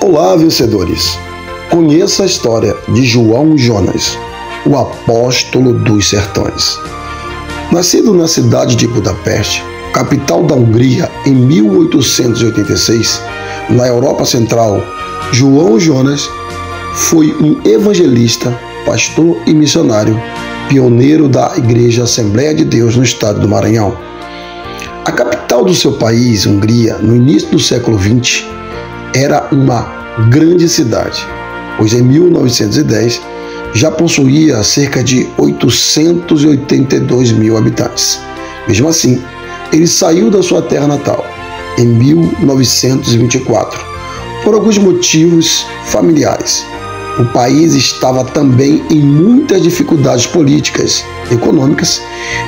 Olá, vencedores! Conheça a história de João Jonas, o apóstolo dos sertões. Nascido na cidade de Budapeste, capital da Hungria, em 1886, na Europa Central, João Jonas foi um evangelista, pastor e missionário, pioneiro da Igreja Assembleia de Deus no estado do Maranhão. A capital do seu país, Hungria, no início do século XX, era uma grande cidade, pois em 1910 já possuía cerca de 882 mil habitantes. Mesmo assim, ele saiu da sua terra natal em 1924 por alguns motivos familiares. O país estava também em muitas dificuldades políticas, econômicas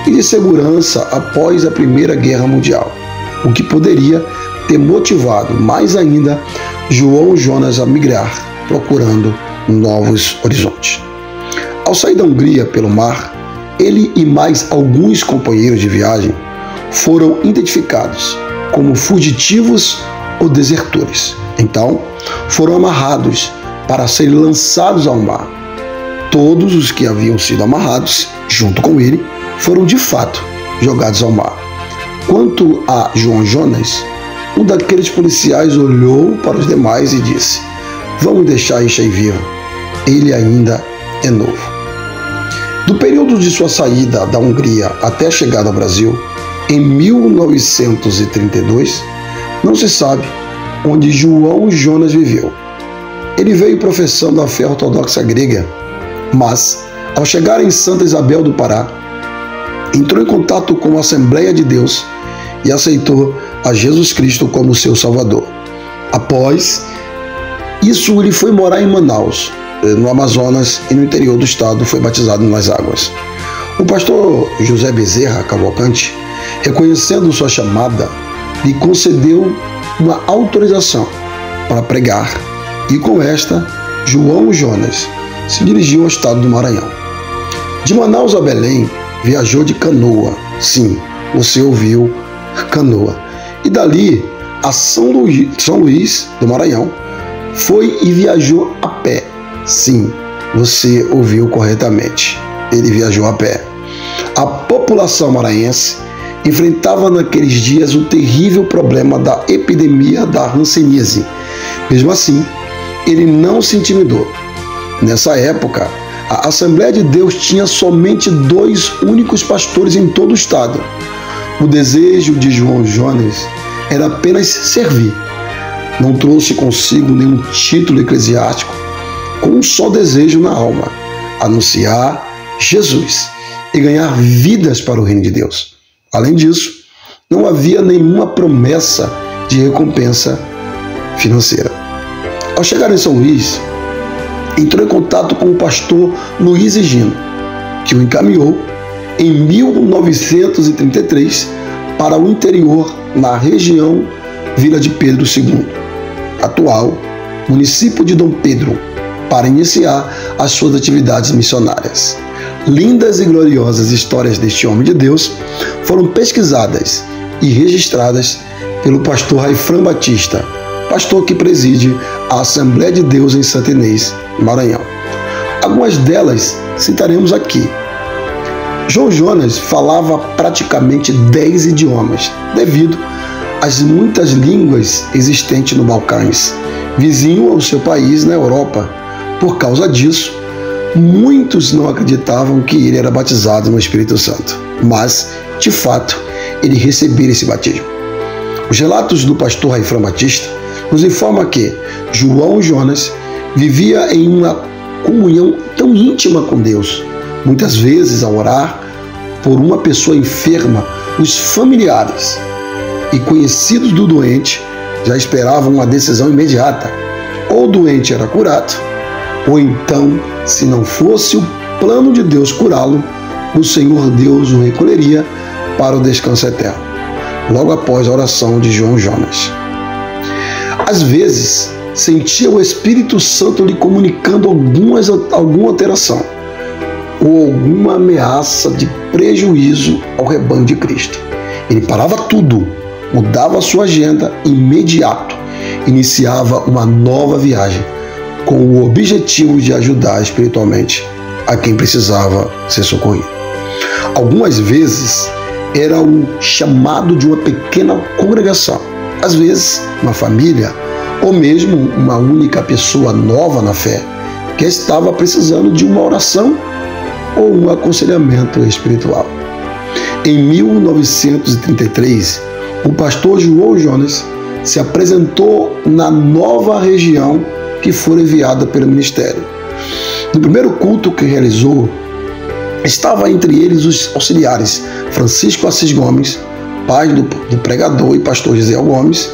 e de segurança após a Primeira Guerra Mundial, o que poderia ter motivado mais ainda João Jonas a migrar, procurando novos horizontes. Ao sair da Hungria pelo mar, ele e mais alguns companheiros de viagem foram identificados como fugitivos ou desertores. Então, foram amarrados para serem lançados ao mar. Todos os que haviam sido amarrados, junto com ele, foram de fato jogados ao mar. Quanto a João Jonas, um daqueles policiais olhou para os demais e disse: "Vamos deixar este aí vivo, ele ainda é novo." Do período de sua saída da Hungria até a chegada ao Brasil, em 1932, não se sabe onde João Jonas viveu. Ele veio professando a fé ortodoxa grega, mas, ao chegar em Santa Isabel do Pará, entrou em contato com a Assembleia de Deus e aceitou a Jesus Cristo como seu Salvador. Após isso, ele foi morar em Manaus, no Amazonas, e no interior do estado foi batizado nas águas. O pastor José Bezerra Cavalcante, reconhecendo sua chamada, lhe concedeu uma autorização para pregar, e com esta, João Jonas se dirigiu ao estado do Maranhão. De Manaus a Belém, viajou de canoa. Sim, você ouviu, canoa. E dali a São Luís do Maranhão, foi e viajou a pé. Sim, você ouviu corretamente. Ele viajou a pé. A população maranhense enfrentava naqueles dias o terrível problema da epidemia da hanseníase. Mesmo assim, ele não se intimidou. Nessa época, a Assembleia de Deus tinha somente 2 únicos pastores em todo o estado. O desejo de João Jonas era apenas servir. Não trouxe consigo nenhum título eclesiástico, com um só desejo na alma: anunciar Jesus e ganhar vidas para o reino de Deus. Além disso, não havia nenhuma promessa de recompensa financeira. Ao chegar em São Luís, entrou em contato com o pastor Luiz Egino, que o encaminhou em 1933 para o interior, na região Vila de Pedro II, atual município de Dom Pedro, para iniciar as suas atividades missionárias. Lindas e gloriosas histórias deste homem de Deus foram pesquisadas e registradas pelo pastor Raifran Batista, pastor que preside a Assembleia de Deus em Santa Inês, Maranhão. Algumas delas citaremos aqui. João Jonas falava praticamente 10 idiomas, devido às muitas línguas existentes no Balcãs, vizinho ao seu país na Europa. Por causa disso, muitos não acreditavam que ele era batizado no Espírito Santo, mas, de fato, ele recebera esse batismo. Os relatos do pastor Raifran Batista nos informam que João Jonas vivia em uma comunhão tão íntima com Deus. Muitas vezes, ao orar por uma pessoa enferma, os familiares e conhecidos do doente já esperavam uma decisão imediata. Ou o doente era curado, ou então, se não fosse o plano de Deus curá-lo, o Senhor Deus o recolheria para o descanso eterno, logo após a oração de João Jonas. Às vezes, sentia o Espírito Santo lhe comunicando alguma alteração ou alguma ameaça de prejuízo ao rebanho de Cristo. Ele parava tudo, mudava a sua agenda imediato iniciava uma nova viagem com o objetivo de ajudar espiritualmente a quem precisava ser socorrido. Algumas vezes era o chamado de uma pequena congregação, às vezes uma família ou mesmo uma única pessoa nova na fé que estava precisando de uma oração ou um aconselhamento espiritual. Em 1933, o pastor João Jonas se apresentou na nova região que foi enviada pelo ministério. No primeiro culto que realizou, estava entre eles os auxiliares Francisco Assis Gomes, pai do pregador e pastor Gisel Gomes,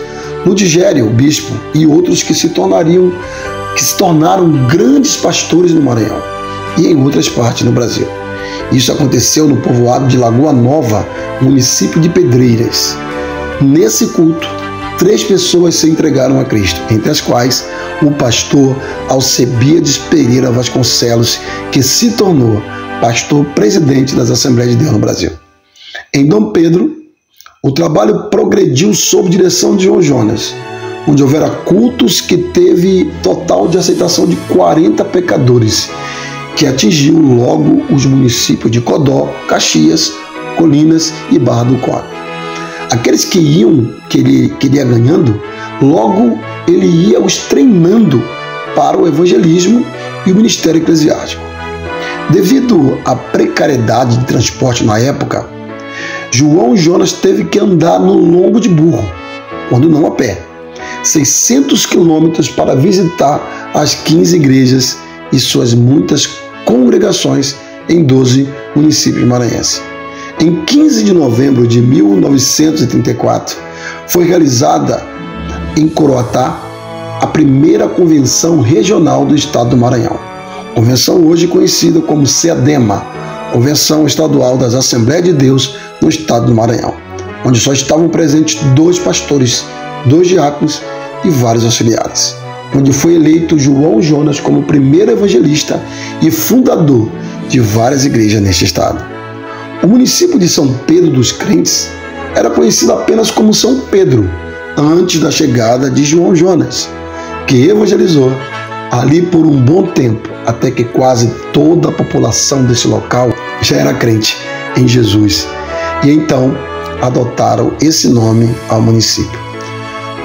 Ludigério, bispo, e outros que se tornaram grandes pastores no Maranhão e em outras partes do Brasil. Isso aconteceu no povoado de Lagoa Nova, município de Pedreiras. Nesse culto, 3 pessoas se entregaram a Cristo, entre as quais o pastor Alcebiades Pereira Vasconcelos, que se tornou pastor presidente das Assembleias de Deus no Brasil. Em Dom Pedro, o trabalho progrediu sob direção de João Jonas, onde houvera cultos que teve total de aceitação de 40 pecadores, que atingiu logo os municípios de Codó, Caxias, Colinas e Barra do Corvo. Aqueles que ele ia ganhando, logo ele ia os treinando para o evangelismo e o ministério eclesiástico. Devido à precariedade de transporte na época, João Jonas teve que andar no lombo de burro, quando não a pé, 600 quilômetros para visitar as 15 igrejas e suas muitas congregações em 12 municípios maranhenses. Em 15 de novembro de 1934, foi realizada em Coroatá a primeira convenção regional do estado do Maranhão. Convenção hoje conhecida como CEADEMA, Convenção Estadual das Assembleias de Deus no estado do Maranhão, onde só estavam presentes 2 pastores, 2 diáconos e vários auxiliares, onde foi eleito João Jonas como primeiro evangelista e fundador de várias igrejas neste estado. O município de São Pedro dos Crentes era conhecido apenas como São Pedro, antes da chegada de João Jonas, que evangelizou ali por um bom tempo, até que quase toda a população desse local já era crente em Jesus, e então adotaram esse nome ao município.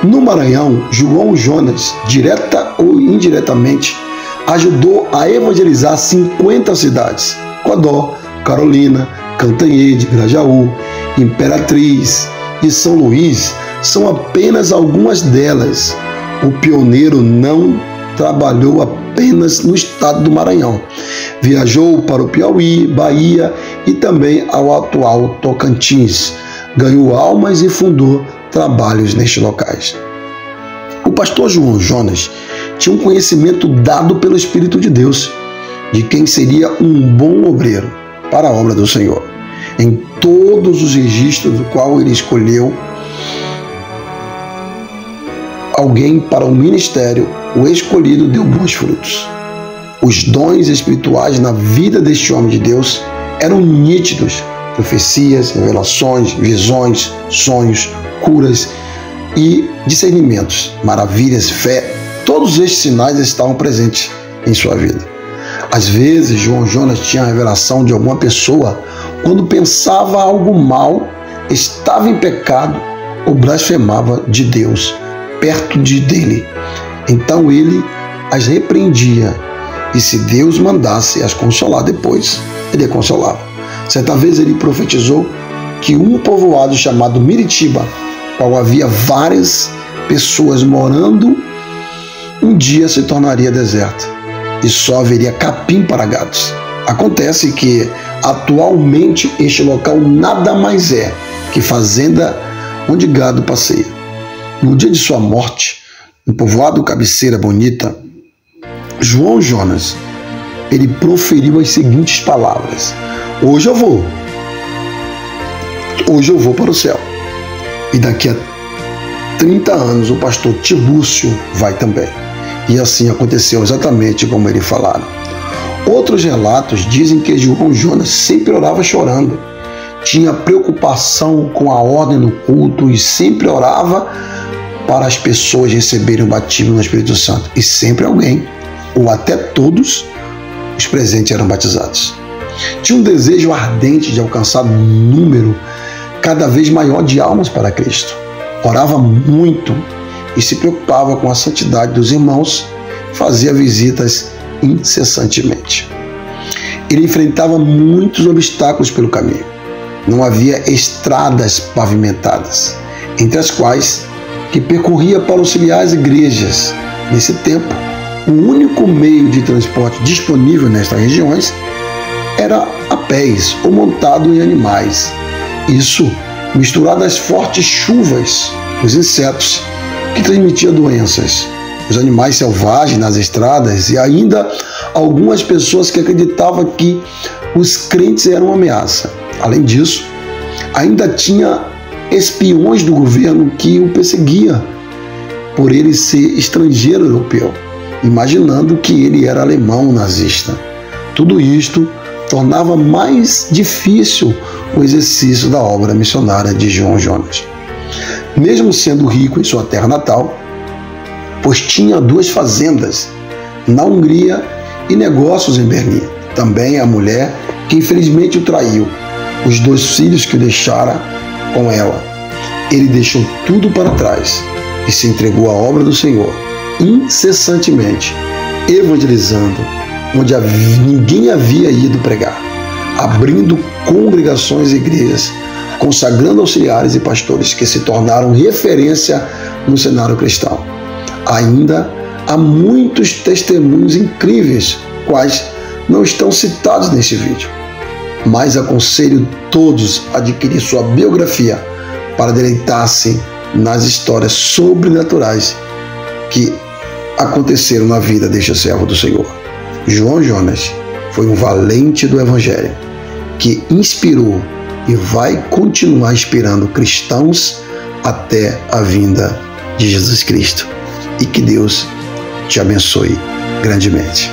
No Maranhão, João Jonas, direta ou indiretamente, ajudou a evangelizar 50 cidades: Codó, Carolina, Cantanhede, Grajaú, Imperatriz e São Luís são apenas algumas delas. O pioneiro não trabalhou apenas no estado do Maranhão. Viajou para o Piauí, Bahia e também ao atual Tocantins. Ganhou almas e fundou trabalhos nestes locais. O pastor João Jonas tinha um conhecimento dado pelo Espírito de Deus de quem seria um bom obreiro para a obra do Senhor. Em todos os registros do qual ele escolheu alguém para o ministério, o escolhido deu bons frutos. Os dons espirituais na vida deste homem de Deus eram nítidos: profecias, revelações, visões, sonhos, curas e discernimentos, maravilhas, fé. Todos estes sinais estavam presentes em sua vida. Às vezes, João Jonas tinha a revelação de alguma pessoa quando pensava algo mal, estava em pecado ou blasfemava de Deus perto dele. Então ele as repreendia, e se Deus mandasse as consolar depois, ele a consolava. Certa vez ele profetizou que um povoado chamado Miritiba, qual havia várias pessoas morando, um dia se tornaria deserto e só haveria capim para gatos. Acontece que atualmente este local nada mais é que fazenda onde gado passeia. No dia de sua morte, no povoado Cabeceira Bonita, João Jonas, ele proferiu as seguintes palavras: hoje eu vou para o céu, e daqui a 30 anos o pastor Tibúrcio vai também. E assim aconteceu exatamente como ele falaram. Outros relatos dizem que João Jonas sempre orava chorando, tinha preocupação com a ordem do culto e sempre orava para as pessoas receberem o batismo no Espírito Santo. E sempre alguém, ou até todos, os presentes eram batizados. Tinha um desejo ardente de alcançar um número cada vez maior de almas para Cristo. Orava muito e se preocupava com a santidade dos irmãos, fazia visitas incessantemente. Ele enfrentava muitos obstáculos pelo caminho. Não havia estradas pavimentadas, entre as quais que percorria para auxiliar as igrejas. Nesse tempo, o único meio de transporte disponível nestas regiões era a pés ou montado em animais. Isso misturado às fortes chuvas, os insetos que transmitiam doenças, os animais selvagens nas estradas e ainda algumas pessoas que acreditavam que os crentes eram uma ameaça. Além disso, ainda tinha espiões do governo que o perseguiam por ele ser estrangeiro europeu, imaginando que ele era alemão nazista. Tudo isto tornava mais difícil o exercício da obra missionária de João Jonas. Mesmo sendo rico em sua terra natal, pois tinha 2 fazendas na Hungria e negócios em Berlim. Também a mulher que infelizmente o traiu, os 2 filhos que o deixara com ela. Ele deixou tudo para trás e se entregou à obra do Senhor, incessantemente, evangelizando onde ninguém havia ido pregar, abrindo congregações e igrejas, consagrando auxiliares e pastores que se tornaram referência no cenário cristão. Ainda há muitos testemunhos incríveis, quais não estão citados neste vídeo, mas aconselho todos a adquirir sua biografia para deleitar-se nas histórias sobrenaturais que aconteceram na vida deste servo do Senhor. João Jonas foi um valente do Evangelho que inspirou e vai continuar inspirando cristãos até a vinda de Jesus Cristo. E que Deus te abençoe grandemente.